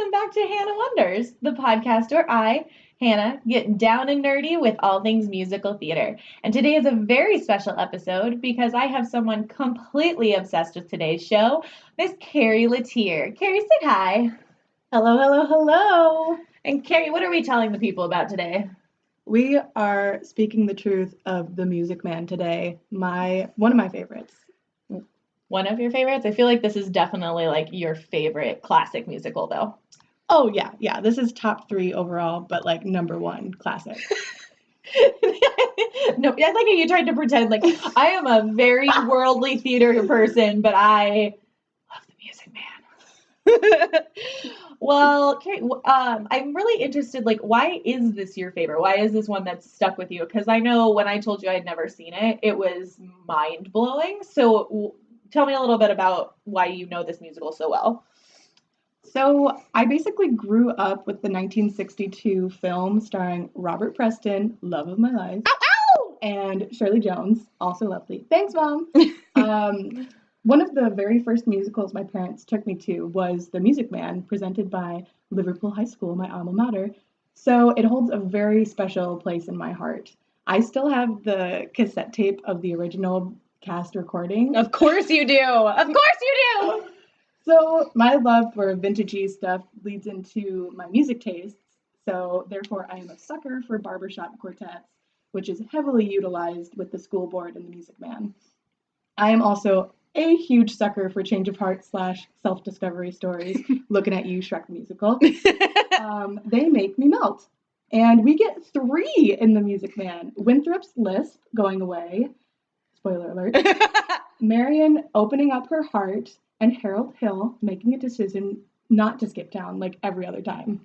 welcome back to Hanna Wonders, the podcast where I, Hanna, get down and nerdy with all things musical theater. And today is a very special episode because I have someone completely obsessed with today's show, Miss Kari Latier. Kari, say hi. Hello, hello, hello. And Kari, what are we telling the people about today? We are speaking the truth of The Music Man today, one of my favorites. One of your favorites? I feel like this is definitely like your favorite classic musical, though. Oh, yeah. This is top 3 overall, but like number 1 classic. No, I like how you tried to pretend like I am a very worldly theater person, but I love The Music Man. Well, Kari, I'm really interested, like, why is this your favorite? Why is this one that's stuck with you? Because I know when I told you I'd never seen it, it was mind-blowing. So tell me a little bit about why you know this musical so well. So I basically grew up with the 1962 film starring Robert Preston, love of my life, and Shirley Jones, also lovely. Thanks, Mom. One of the very first musicals my parents took me to was The Music Man, presented by Liverpool High School, my alma mater. So it holds a very special place in my heart. I still have the cassette tape of the original cast recording. Of course you do. Of course you do. So my love for vintagey stuff leads into my music tastes. So therefore, I am a sucker for barbershop quartets, which is heavily utilized with the school board and The Music Man. I am also a huge sucker for change of heart / self-discovery stories. Looking at you, Shrek the Musical. They make me melt. And we get 3 in The Music Man. Winthrop's lisp going away. Spoiler alert. Marion opening up her heart, and Harold Hill making a decision not to skip town like every other time.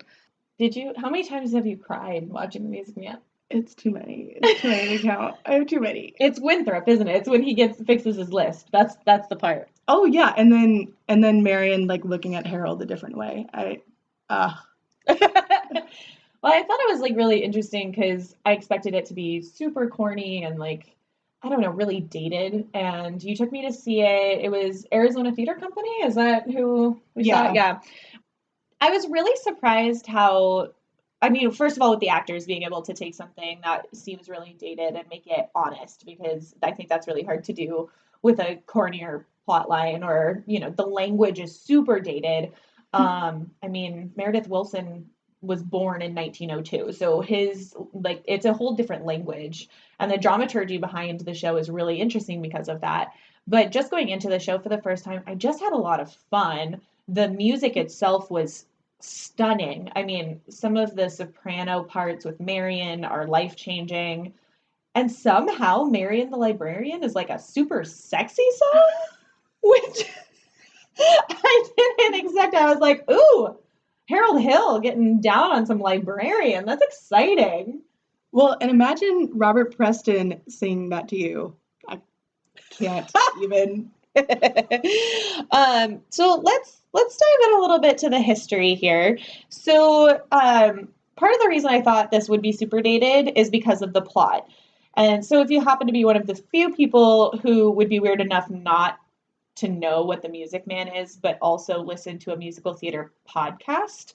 How many times have you cried watching The Music Man? It's too many. It's too many to count. I have too many. It's Winthrop, isn't it? It's when he fixes his list. That's the part. Oh yeah, and then Marion like looking at Harold a different way. Well, I thought it was like really interesting because I expected it to be super corny and like, I don't know, really dated. And you took me to see it. It was Arizona Theater Company. Is that who we saw? Yeah. I was really surprised how, I mean, first of all, with the actors being able to take something that seems really dated and make it honest, because I think that's really hard to do with a cornier plot line, or, you know, the language is super dated. I mean, Meredith Willson was born in 1902, so it's a whole different language, and the dramaturgy behind the show is really interesting because of that. But just going into the show for the first time, I just had a lot of fun. The music itself was stunning. I mean, some of the soprano parts with Marion are life-changing, and somehow Marion the Librarian is like a super sexy song, which I didn't expect. I was like, ooh, Harold Hill getting down on some librarian. That's exciting. Well, and imagine Robert Preston singing that to you. I can't even. So let's dive in a little bit to the history here. So part of the reason I thought this would be super dated is because of the plot. And so if you happen to be one of the few people who would be weird enough not to know what The Music Man is, but also listen to a musical theater podcast,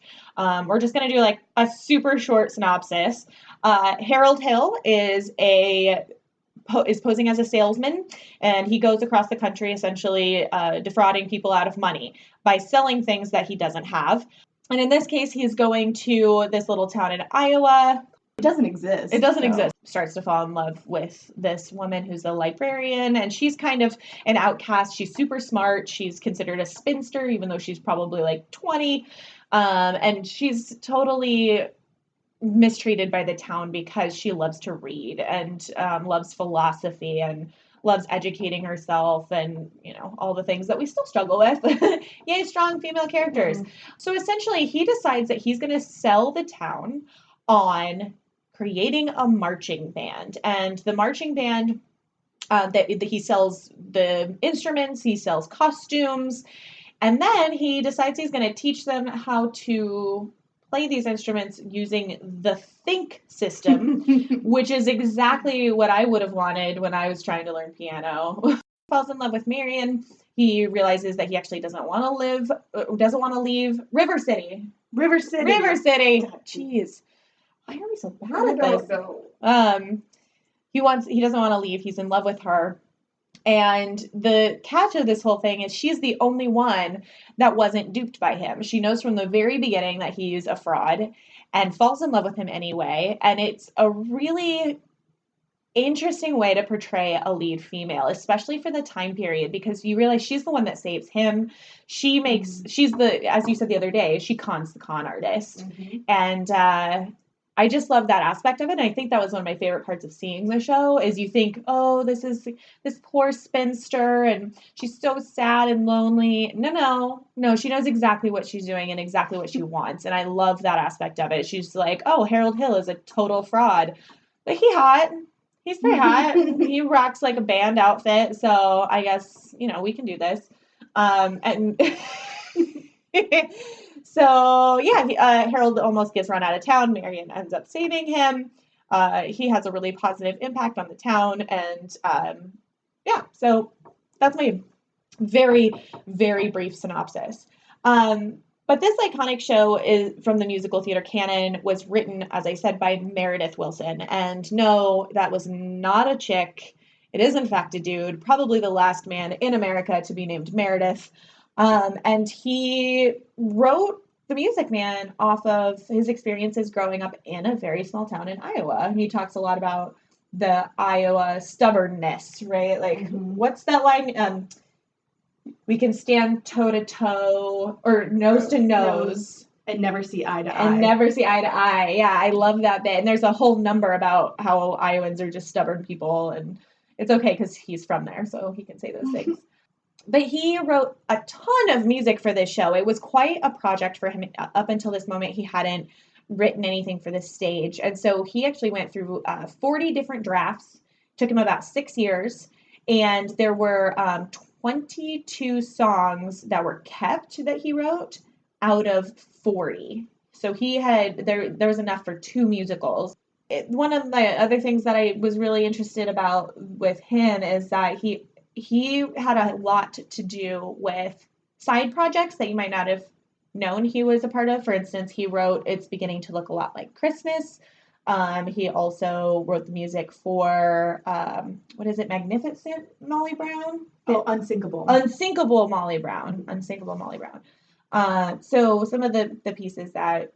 we're just going to do like a super short synopsis. Harold Hill is posing as a salesman, and he goes across the country essentially defrauding people out of money by selling things that he doesn't have. And in this case, he's going to this little town in Iowa. It doesn't exist. It doesn't exist. Starts to fall in love with this woman who's a librarian, and she's kind of an outcast. She's super smart. She's considered a spinster, even though she's probably like 20. And she's totally mistreated by the town because she loves to read and loves philosophy and loves educating herself, and, you know, all the things that we still struggle with. Yay, strong female characters. Mm-hmm. So essentially, he decides that he's going to sell the town on creating a marching band. And the marching band, that he sells the instruments, he sells costumes, and then he decides he's going to teach them how to play these instruments using the Think system, which is exactly what I would have wanted when I was trying to learn piano. Falls in love with Marion. He realizes that he actually doesn't want to leave River City. River City. River City. Jeez. Why are we so bad I at don't this? know. He doesn't want to leave. He's in love with her. And the catch of this whole thing is she's the only one that wasn't duped by him. She knows from the very beginning that he's a fraud and falls in love with him anyway. And it's a really interesting way to portray a lead female, especially for the time period, because you realize she's the one that saves him. She's the, as you said the other day, she cons the con artist. And I just love that aspect of it. And I think that was one of my favorite parts of seeing the show is you think, oh, this is this poor spinster and she's so sad and lonely. No, she knows exactly what she's doing and exactly what she wants. And I love that aspect of it. She's like, oh, Harold Hill is a total fraud, but he's pretty hot. He rocks like a band outfit. So I guess, we can do this. And so yeah, Harold almost gets run out of town. Marion ends up saving him. He has a really positive impact on the town. And so that's my very, very brief synopsis. But this iconic show is from the musical theater canon was written, as I said, by Meredith Willson. And no, that was not a chick. It is, in fact, a dude, probably the last man in America to be named Meredith. And he wrote The Music Man off of his experiences growing up in a very small town in Iowa. And he talks a lot about the Iowa stubbornness, right? Like, what's that line? We can stand toe to toe or nose to nose and never see eye to eye. And never see eye to eye. Yeah, I love that bit. And there's a whole number about how Iowans are just stubborn people. And it's okay because he's from there, so he can say those things. But he wrote a ton of music for this show. It was quite a project for him. Up until this moment, he hadn't written anything for this stage. And so he actually went through 40 different drafts. Took him about 6 years. And there were 22 songs that were kept that he wrote out of 40. So he had, there was enough for 2 musicals. One of the other things that I was really interested about with him is that he had a lot to do with side projects that you might not have known he was a part of. For instance, he wrote It's Beginning to Look a Lot Like Christmas. He also wrote the music for, what is it, Magnificent Molly Brown? Oh, Unsinkable. Unsinkable Molly Brown. Unsinkable Molly Brown. So some of the pieces that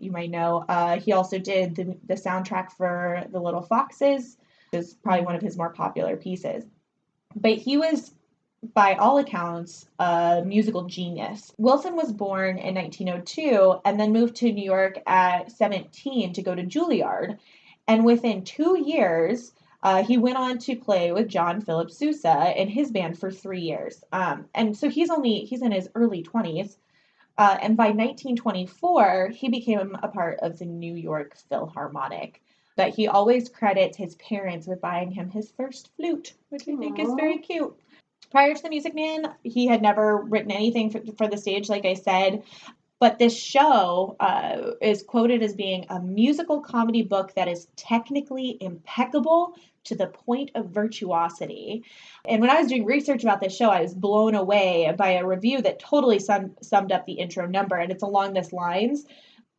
you might know, he also did the soundtrack for The Little Foxes, which is probably one of his more popular pieces. But he was, by all accounts, a musical genius. Wilson was born in 1902 and then moved to New York at 17 to go to Juilliard. And within 2 years, he went on to play with John Philip Sousa in his band for 3 years. And so he's in his early 20s. And by 1924, he became a part of the New York Philharmonic. But he always credits his parents with buying him his first flute, which I think is very cute. Prior to The Music Man, he had never written anything for the stage, like I said. But this show is quoted as being a musical comedy book that is technically impeccable to the point of virtuosity. And when I was doing research about this show, I was blown away by a review that totally summed up the intro number. And it's along this lines.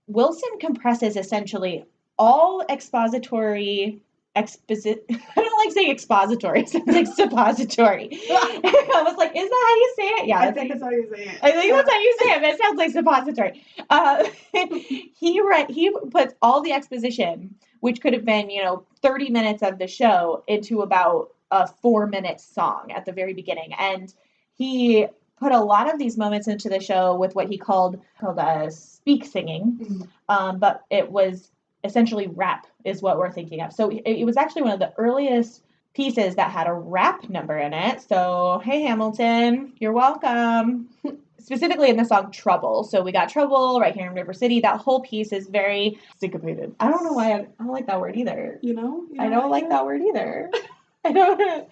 Wilson compresses essentially all expository I don't like saying expository. It sounds like suppository. I was like, is that how you say it? Yeah, I think that's how you say it. I think that's how you say it, but it sounds like suppository. He puts all the exposition, which could have been, 30 minutes of the show, into about a 4-minute song at the very beginning. And he put a lot of these moments into the show with what he called speak singing, but it was essentially rap is what we're thinking of. So it was actually one of the earliest pieces that had a rap number in it. So, hey, Hamilton, you're welcome. Specifically in the song Trouble. So we got Trouble right here in River City. That whole piece is very syncopated. I don't know why I don't like that word either. I don't like that word either. I don't.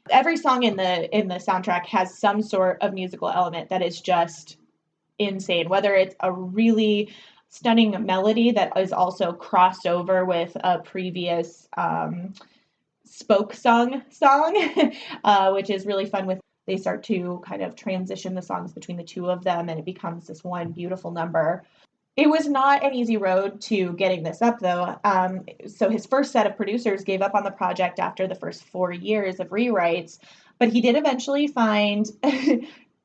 Every song in the soundtrack has some sort of musical element that is just insane. Whether it's a really stunning melody that is also crossed over with a previous spoke song, which is really fun. They start to kind of transition the songs between the two of them, and it becomes this one beautiful number. It was not an easy road to getting this up, though. So his first set of producers gave up on the project after the first 4 years of rewrites, but he did eventually find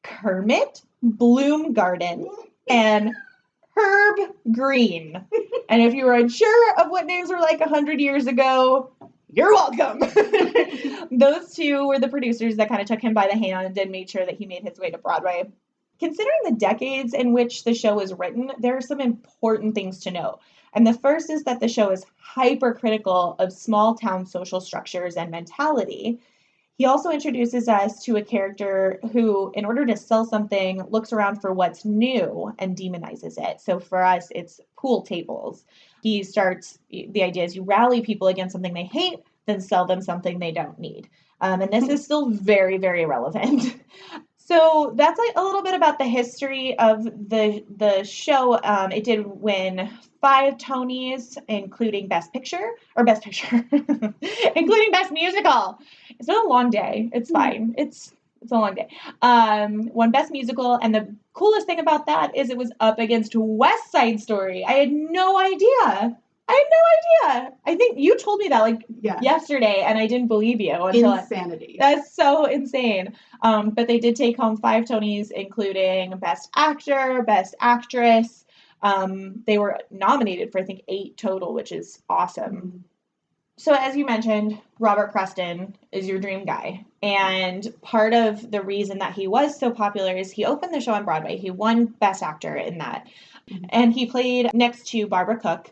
Kermit Bloomgarden and Herb Green. And if you were unsure of what names were like 100 years ago, you're welcome. Those two were the producers that kind of took him by the hand and made sure that he made his way to Broadway. Considering the decades in which the show was written, there are some important things to note. And the first is that the show is hypercritical of small town social structures and mentality. He also introduces us to a character who, in order to sell something, looks around for what's new and demonizes it. So for us, it's pool tables. He starts, the idea is you rally people against something they hate, then sell them something they don't need. And this is still very, very relevant. So that's like a little bit about the history of the show. It did win 5 Tonys, including Best Picture, including Best Musical. It's been a long day. It's fine. It's a long day. Won Best Musical, and the coolest thing about that is it was up against West Side Story. I had no idea. I think you told me that yesterday, and I didn't believe you until Insanity. That's so insane. But they did take home 5 Tonys, including Best Actor, Best Actress. They were nominated for, I think, 8 total, which is awesome. Mm-hmm. So as you mentioned, Robert Preston is your dream guy. And part of the reason that he was so popular is he opened the show on Broadway. He won Best Actor in that. Mm-hmm. And he played next to Barbara Cook.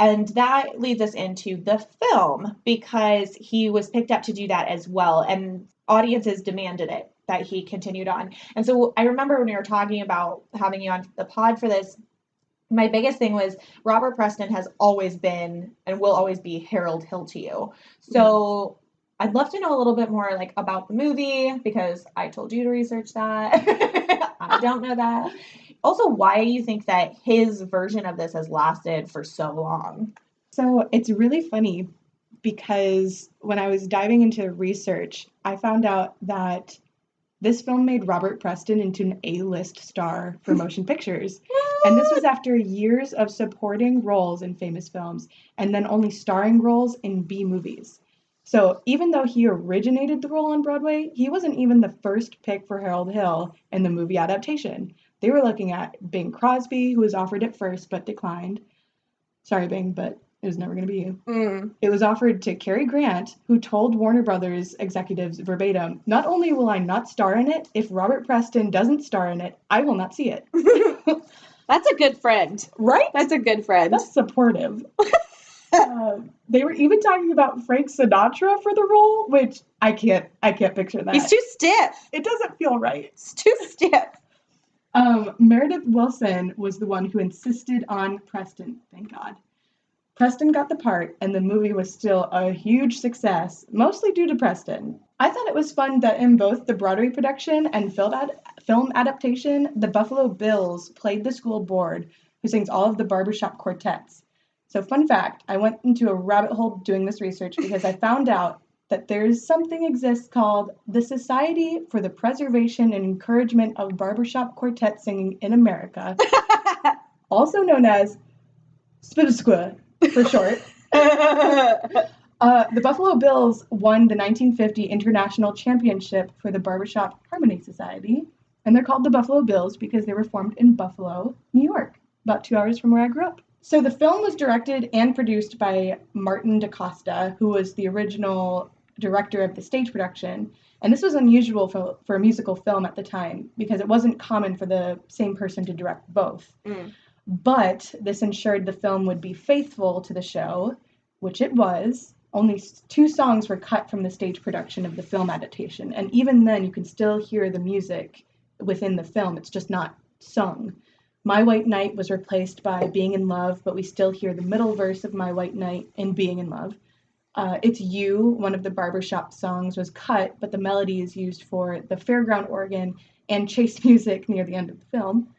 And that leads us into the film because he was picked up to do that as well. And audiences demanded it, that he continued on. And so I remember when we were talking about having you on the pod for this, my biggest thing was Robert Preston has always been and will always be Harold Hill to you. So I'd love to know a little bit more like about the movie because I told you to research that. I don't know that. Also, why do you think that his version of this has lasted for so long? So it's really funny because when I was diving into research, I found out that this film made Robert Preston into an A-list star for motion pictures. And this was after years of supporting roles in famous films and then only starring roles in B movies. So even though he originated the role on Broadway, he wasn't even the first pick for Harold Hill in the movie adaptation. They were looking at Bing Crosby, who was offered it first but declined. Sorry, Bing, but it was never going to be you. It was offered to Cary Grant, who told Warner Brothers executives verbatim, "Not only will I not star in it, if Robert Preston doesn't star in it, I will not see it." That's a good friend. Right? That's a good friend. That's supportive. They were even talking about Frank Sinatra for the role, which I can't picture that. He's too stiff. It doesn't feel right. It's too stiff. Meredith Willson was the one who insisted on Preston, thank God. Preston got the part, and the movie was still a huge success, mostly due to Preston. I thought it was fun that in both the Broadway production and film adaptation, the Buffalo Bills played the school board, who sings all of the barbershop quartets. So fun fact, I went into a rabbit hole doing this research because I found out that there's something exists called the Society for the Preservation and Encouragement of Barbershop Quartet Singing in America, also known as SPIBSQA for short. The Buffalo Bills won the 1950 International Championship for the Barbershop Harmony Society, and they're called the Buffalo Bills because they were formed in Buffalo, New York, about 2 hours from where I grew up. So the film was directed and produced by Martin DaCosta, who was the original director of the stage production. And this was unusual for a musical film at the time because it wasn't common for the same person to direct both. But this ensured the film would be faithful to the show, which it was. Only 2 songs were cut from the stage production of the film adaptation. And even then, you can still hear the music within the film. It's just not sung. My White Knight was replaced by Being in Love, but we still hear the middle verse of My White Knight in Being in Love. It's You, one of the barbershop songs, was cut, but the melody is used for the fairground organ and chase music near the end of the film.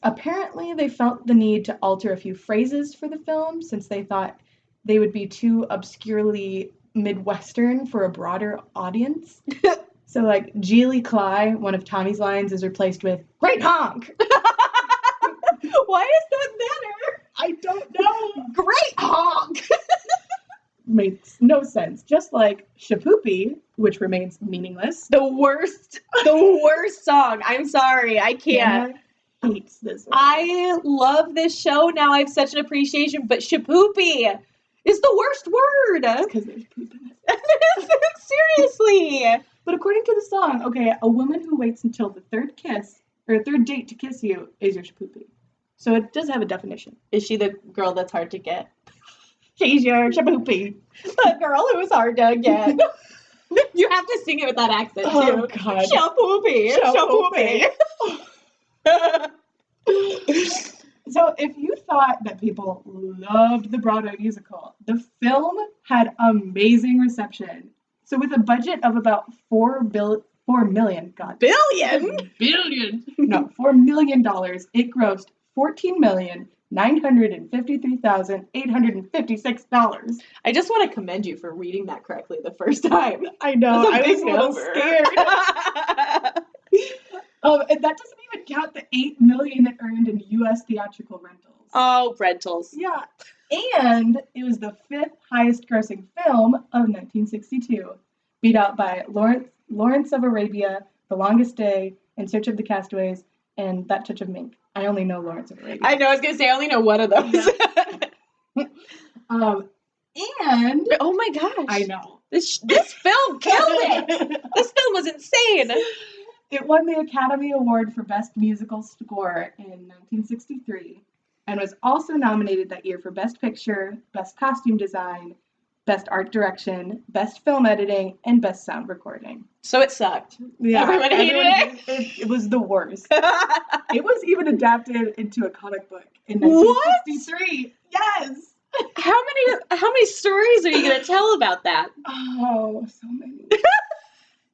Apparently, they felt the need to alter a few phrases for the film since they thought they would be too obscurely Midwestern for a broader audience. So, like, Geely Cly, one of Tommy's lines, is replaced with, "Great honk!" Why is that better? I don't know. Great honk! Makes no sense. Just like Shipoopi, which remains meaningless. The worst song. I'm sorry, I can't. Hannah hates this one. I love this show now. I have such an appreciation, but Shipoopi is the worst word. Because there's poop in it. Seriously. But according to the song, okay, a woman who waits until the third kiss or third date to kiss you is your Shipoopi. So it does have a definition. Is she the girl that's hard to get? She's your Shipoopi. The girl who is hard to get. You have to sing it with that accent too. Oh God. Shipoopi. So if you thought that people loved the Broadway musical, the film had amazing reception. So with a budget of about $4 million, God. Billion? No, $4 million, it grossed $14,953,856. I just want to commend you for reading that correctly the first time. I know, That's a I big was a little number. scared. And that doesn't even count the $8 million it earned in U.S. theatrical rentals. Oh, rentals. Yeah. And it was the 5th highest grossing film of 1962, beat out by Lawrence of Arabia, The Longest Day, In Search of the Castaways, and That Touch of Mink. I only know Lawrence of Arabia. I know, I was going to say I only know one of those. Yeah. And oh my gosh. I know. This film killed it. This film was insane. It won the Academy Award for Best Musical Score in 1963 and was also nominated that year for Best Picture, Best Costume Design, Best Art Direction, Best Film Editing, and Best Sound Recording. So it sucked. Yeah, Everyone hated it was the worst. It was even adapted into a comic book in What? 1963. Yes. How many stories are you going to tell about that? Oh, so many.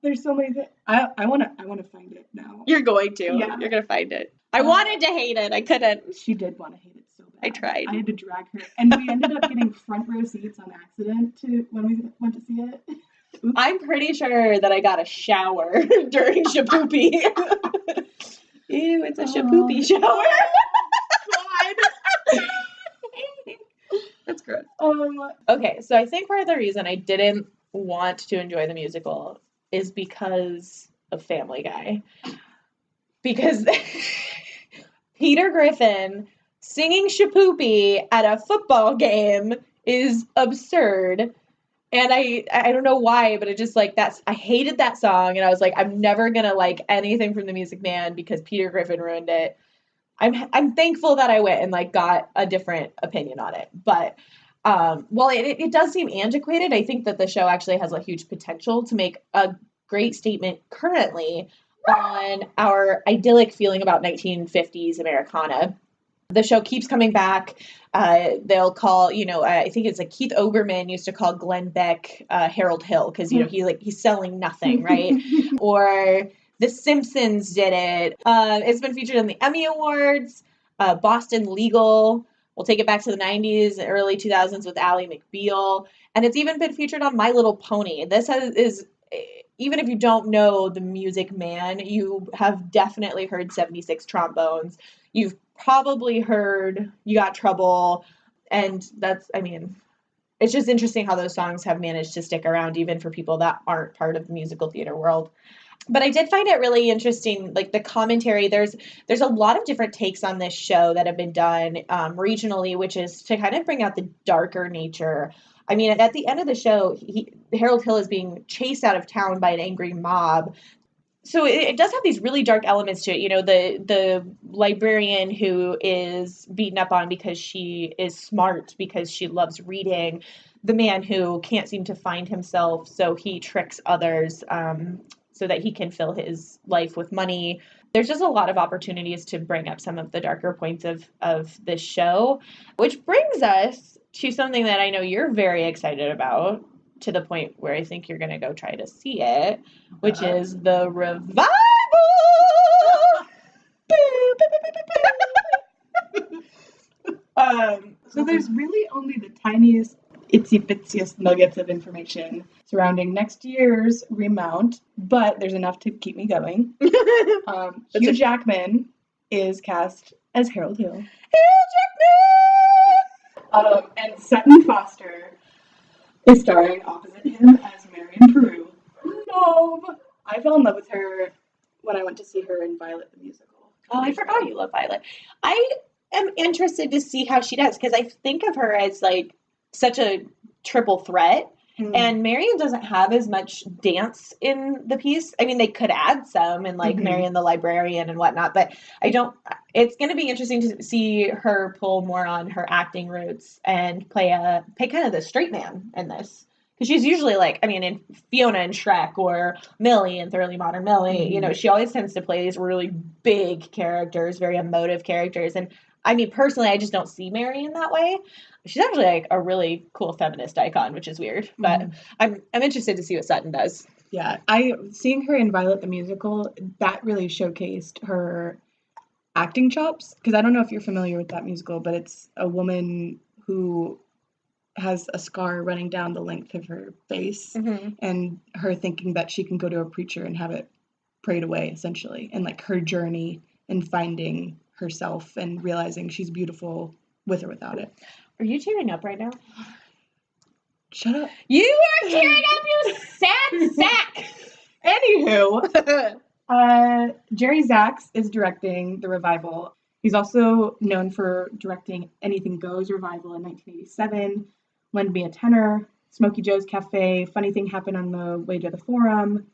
There's so many things. I want to find it now. You're going to. Yeah. You're going to find it. I wanted to hate it. I couldn't. She did want to hate it so bad. I tried. I had to drag her. And we ended up getting front row seats on accident when we went to see it. Oops. I'm pretty sure that I got a shower during Shipoopi. Ew, it's a Shipoopi shower. God. That's gross. Um, Okay, so I think part of the reason I didn't want to enjoy the musical is because of Family Guy. Because Peter Griffin singing Shipoopi at a football game is absurd. And I don't know why, but it just like I hated that song, and I was like, I'm never gonna like anything from the Music Man because Peter Griffin ruined it. I'm thankful that I went and like got a different opinion on it. But while it does seem antiquated, I think that the show actually has a huge potential to make a great statement currently on our idyllic feeling about 1950s Americana. The show keeps coming back. They'll call, I think it's like Keith Olbermann used to call Glenn Beck Harold Hill because, he's selling nothing, right? Or The Simpsons did it. It's been featured in the Emmy Awards, Boston Legal. We'll take it back to the 90s, early 2000s with Ally McBeal. And it's even been featured on My Little Pony. This is even if you don't know the Music Man, you have definitely heard 76 Trombones. You've probably heard You Got Trouble. And it's just interesting how those songs have managed to stick around even for people that aren't part of the musical theater world. But I did find it really interesting, like the commentary. There's a lot of different takes on this show that have been done regionally, which is to kind of bring out the darker nature. I mean, at the end of the show, Harold Hill is being chased out of town by an angry mob. So it does have these really dark elements to it. The librarian who is beaten up on because she is smart, because she loves reading. The man who can't seem to find himself, so he tricks others so that he can fill his life with money. There's just a lot of opportunities to bring up some of the darker points of this show, which brings us to something that I know you're very excited about, to the point where I think you're going to go try to see it, which is the revival. So there's really only the tiniest, itsy bitsiest nuggets of information surrounding next year's remount, but there's enough to keep me going. Hugh Jackman is cast as Harold Hill. And Jackman! Sutton Foster is starring opposite him as Marion Peru. Love! I fell in love with her when I went to see her in Violet the Musical. Oh, I forgot you love Violet. I am interested to see how she does because I think of her as like such a triple threat. And Marion doesn't have as much dance in the piece. I mean, they could add some and like Marion the librarian and whatnot, but I don't. It's going to be interesting to see her pull more on her acting roots and play kind of the straight man in this. Because she's usually like, I mean, in Fiona and Shrek or Millie in Thoroughly Modern Millie, you know, she always tends to play these really big characters, very emotive characters. And I mean, personally, I just don't see Marion that way. She's actually like a really cool feminist icon, which is weird. But I'm interested to see what Sutton does. Yeah, seeing her in Violet the Musical, that really showcased her acting chops. Because I don't know if you're familiar with that musical, but it's a woman who has a scar running down the length of her face, and her thinking that she can go to a preacher and have it prayed away, essentially, and like her journey and finding herself and realizing she's beautiful with or without it. Are you tearing up right now? Shut up. You are tearing up, you sad sack. Anywho, Jerry Zaks is directing the revival. He's also known for directing Anything Goes revival in 1987, Lend Me a Tenor, Smokey Joe's Cafe, Funny Thing Happened on the Way to the Forum,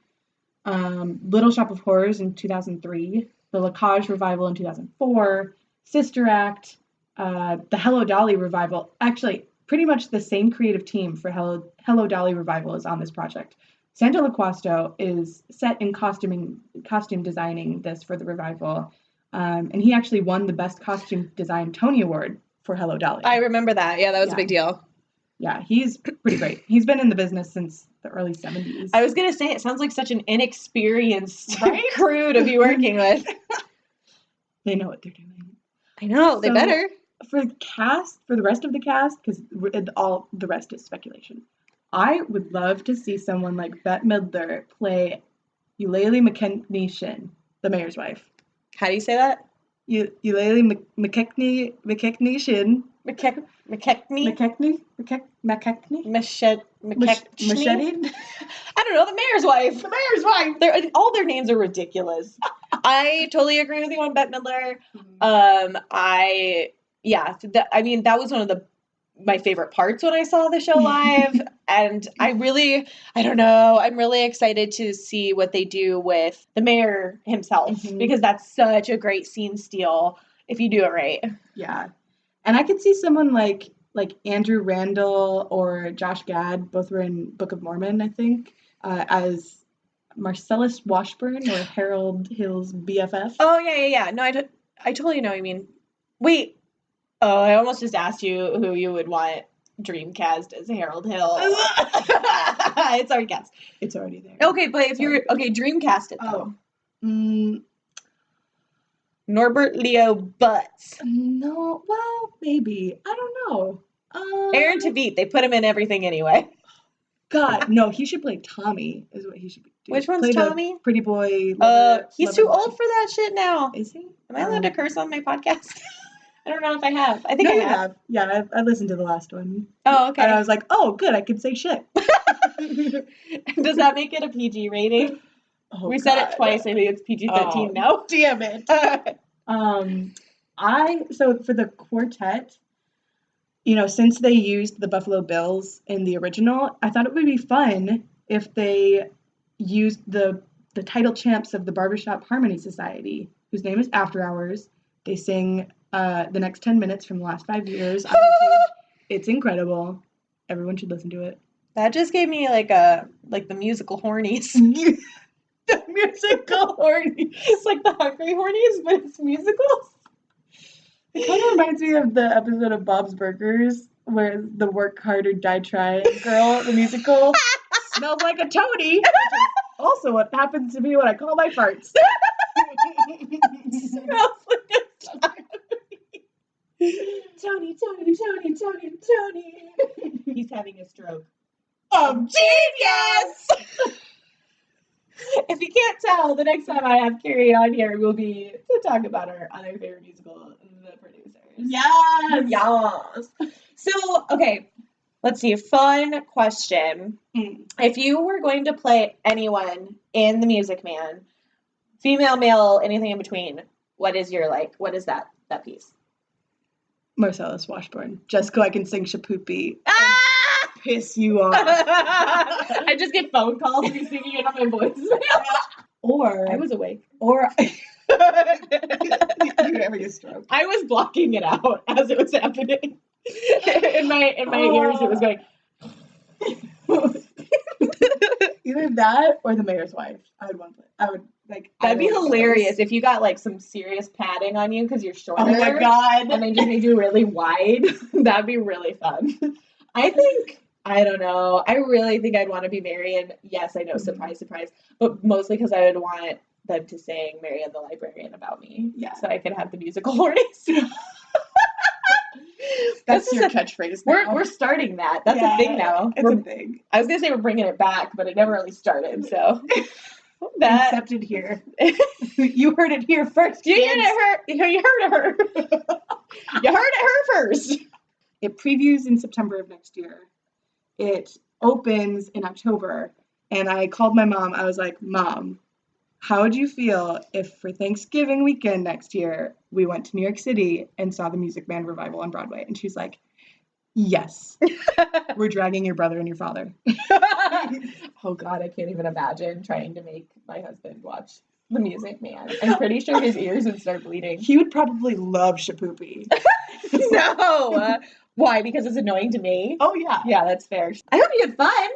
Little Shop of Horrors in 2003, the Lacage revival in 2004, Sister Act, the Hello Dolly revival. Actually, pretty much the same creative team for Hello Dolly revival is on this project. Sandra LaQuasto is set in costume designing this for the revival, and he actually won the Best Costume Design Tony Award for Hello Dolly. I remember that. Yeah, that was a big deal. Yeah, he's pretty great. He's been in the business since the early 70s. I was going to say, it sounds like such an inexperienced crew to be working with. They know what they're doing. I know, they better. For the rest of the cast, because all the rest is speculation, I would love to see someone like Bette Midler play Eulalie McKechnie, the mayor's wife. How do you say that? Eulalie McKechnie. Machete? I don't know, the mayor's wife. The mayor's wife. All their names are ridiculous. I totally agree with you on Bette Midler. That was one of my favorite parts when I saw the show live. And I'm really excited to see what they do with the mayor himself, because that's such a great scene steal if you do it right. Yeah. And I could see someone like Andrew Randall or Josh Gad, both were in Book of Mormon, I think, as Marcellus Washburn or Harold Hill's BFF. Oh, yeah. No, I totally know what you mean. Wait. Oh, I almost just asked you who you would want Dreamcast as Harold Hill. It's already cast. It's already there. Okay, but if you're... Okay, Dreamcast it, though. Norbert Leo Butz. No, well, maybe. I don't know. Aaron Tveit. They put him in everything anyway. God, no, he should play Tommy, is what he should do. Which one's play Tommy? The pretty boy. He's too old for that shit now. Is he? Am I allowed to curse on my podcast? I don't know if I have. I think no, I have. Yeah, I listened to the last one. Oh, okay. And I was like, oh, good, I can say shit. Does that make it a PG rating? Oh, we said it twice. I think it's PG-13 now. Damn it. So for the quartet, since they used the Buffalo Bills in the original, I thought it would be fun if they used the title champs of the Barbershop Harmony Society, whose name is After Hours. They sing the next 10 minutes from the last 5 years. It's incredible. Everyone should listen to it. That just gave me like the musical Hornies. The musical Hornies. It's like the Hungry Hornies, but it's musicals. It kind of reminds me of the episode of Bob's Burgers where the work hard or die trying girl, the musical, smells like a toady. Which is also what happens to me when I call my farts. Smells like a Tony. Tony. He's having a stroke. Genius! If you can't tell, the next time I have Kari on here will be to talk about our other favorite musical, The Producers. Yes. Yes. So, okay, let's see. Fun question. If you were going to play anyone in The Music Man, female, male, anything in between, what is that piece? Marcellus Washburn. Just so I can sing Shipoopi and Ah! piss you off. I just get phone calls of you singing it on my voicemail. Or I was awake. Or you having a stroke. I was blocking it out as it was happening. In my ears, it was going. Either that or The Mayor's Wife. I would like. That'd be hilarious if you got like some serious padding on you because you're shorter. Oh my god! And they just made you really wide. That'd be really fun. I don't know. I really think I'd want to be Marion. Yes, I know, surprise, surprise. But mostly because I would want them to sing Marion the Librarian about me. Yeah. So I could have the musical hornies. That's your catchphrase now. We're starting that. That's a thing now. It's a thing. I was going to say we're bringing it back, but it never really started, so. Accepted here. You heard it here first. You heard it her. You heard it her first. It previews in September of next year. It opens in October. And I called my mom. I was like, Mom, how would you feel if for Thanksgiving weekend next year, we went to New York City and saw the Music Man revival on Broadway? And she's like, yes. We're dragging your brother and your father. Oh, God, I can't even imagine trying to make my husband watch The Music Man. I'm pretty sure his ears would start bleeding. He would probably love Shipoopi. No. Why? Because it's annoying to me? Oh, yeah. Yeah, that's fair. I hope you had fun.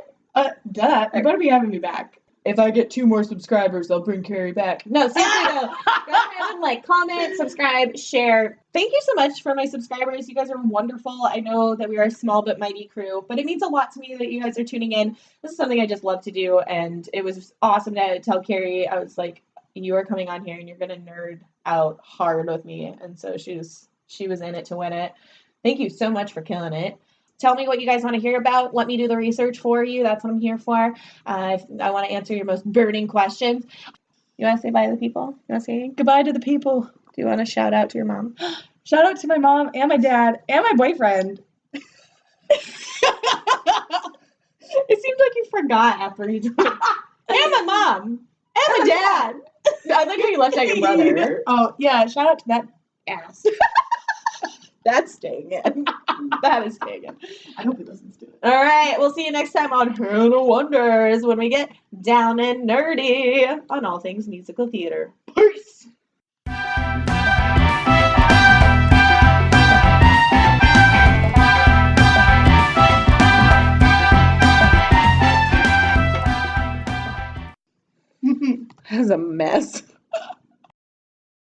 Duh. You better be having me back. If I get 2 more subscribers, I'll bring Kari back. No, seriously though. Go ahead and like, comment, subscribe, share. Thank you so much for my subscribers. You guys are wonderful. I know that we are a small but mighty crew, but it means a lot to me that you guys are tuning in. This is something I just love to do, and it was awesome to tell Kari. I was like, you are coming on here and you're gonna nerd out hard with me. And so she was in it to win it. Thank you so much for killing it. Tell me what you guys want to hear about. Let me do the research for you. That's what I'm here for. I want to answer your most burning questions. You want to say bye to the people? You want to say Goodbye to the people. Do you want to shout out to your mom? Shout out to my mom and my dad and my boyfriend. It seems like you forgot after you did. And my mom. And my dad. I like how you left out your brother. Oh, yeah. Shout out to that ass. That's staying in. That is staying in. I hope he listens to it. All right. We'll see you next time on Hanna Wonders when we get down and nerdy on all things musical theater. Peace. That was a mess.